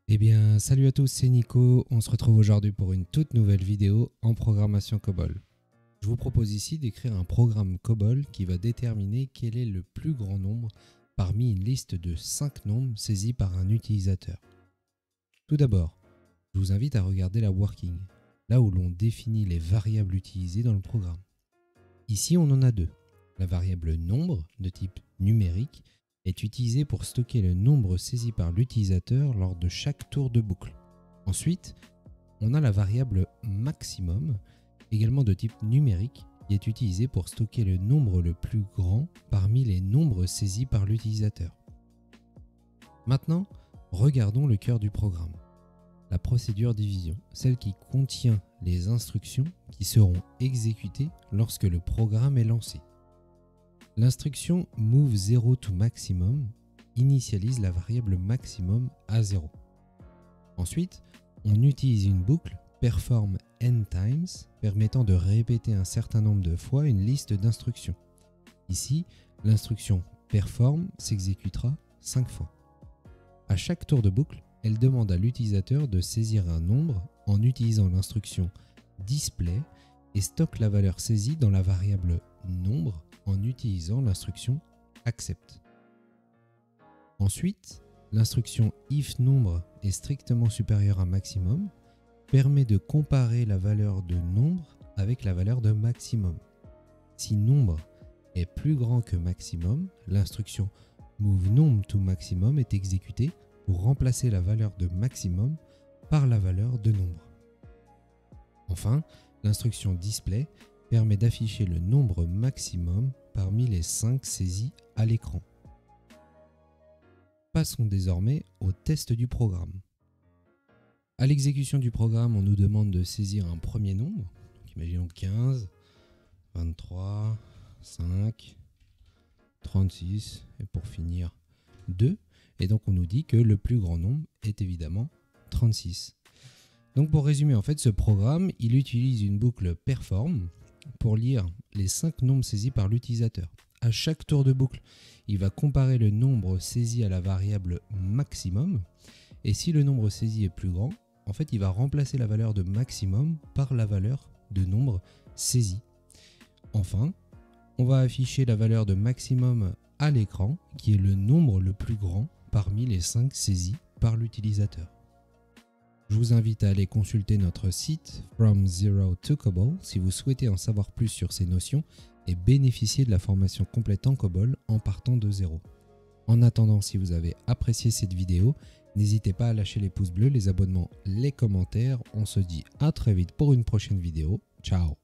Eh bien, salut à tous, c'est Nico. On se retrouve aujourd'hui pour une toute nouvelle vidéo en programmation COBOL. Je vous propose ici d'écrire un programme COBOL qui va déterminer quel est le plus grand nombre parmi une liste de 5 nombres saisis par un utilisateur. Tout d'abord, je vous invite à regarder la working, là où l'on définit les variables utilisées dans le programme. Ici, on en a deux. La variable nombre de type numérique est utilisée pour stocker le nombre saisi par l'utilisateur lors de chaque tour de boucle. Ensuite, on a la variable maximum, également de type numérique, qui est utilisée pour stocker le nombre le plus grand parmi les nombres saisis par l'utilisateur. Maintenant, regardons le cœur du programme. La procédure division, celle qui contient les instructions qui seront exécutées lorsque le programme est lancé. L'instruction move 0 to maximum initialise la variable maximum à 0. Ensuite, on utilise une boucle perform n times permettant de répéter un certain nombre de fois une liste d'instructions. Ici, l'instruction perform s'exécutera 5 fois. À chaque tour de boucle, elle demande à l'utilisateur de saisir un nombre en utilisant l'instruction display et stocke la valeur saisie dans la variable nombre en utilisant l'instruction accept. Ensuite, l'instruction if nombre est strictement supérieur à maximum permet de comparer la valeur de nombre avec la valeur de maximum. Si nombre est plus grand que maximum, l'instruction move num to maximum est exécutée pour remplacer la valeur de maximum par la valeur de nombre. Enfin, l'instruction display permet d'afficher le nombre maximum parmi les 5 saisis à l'écran. Passons désormais au test du programme. À l'exécution du programme, on nous demande de saisir un premier nombre. Donc, imaginons 15, 23, 5, 36 et pour finir 2. Et donc on nous dit que le plus grand nombre est évidemment 36. Donc pour résumer, en fait, ce programme, il utilise une boucle perform pour lire les 5 nombres saisis par l'utilisateur. À chaque tour de boucle, il va comparer le nombre saisi à la variable maximum. Et si le nombre saisi est plus grand, en fait, il va remplacer la valeur de maximum par la valeur de nombre saisi. Enfin, on va afficher la valeur de maximum à l'écran, qui est le nombre le plus grand parmi les 5 saisis par l'utilisateur. Je vous invite à aller consulter notre site From Zero to COBOL si vous souhaitez en savoir plus sur ces notions et bénéficier de la formation complète en COBOL en partant de zéro. En attendant, si vous avez apprécié cette vidéo, n'hésitez pas à lâcher les pouces bleus, les abonnements, les commentaires. On se dit à très vite pour une prochaine vidéo. Ciao!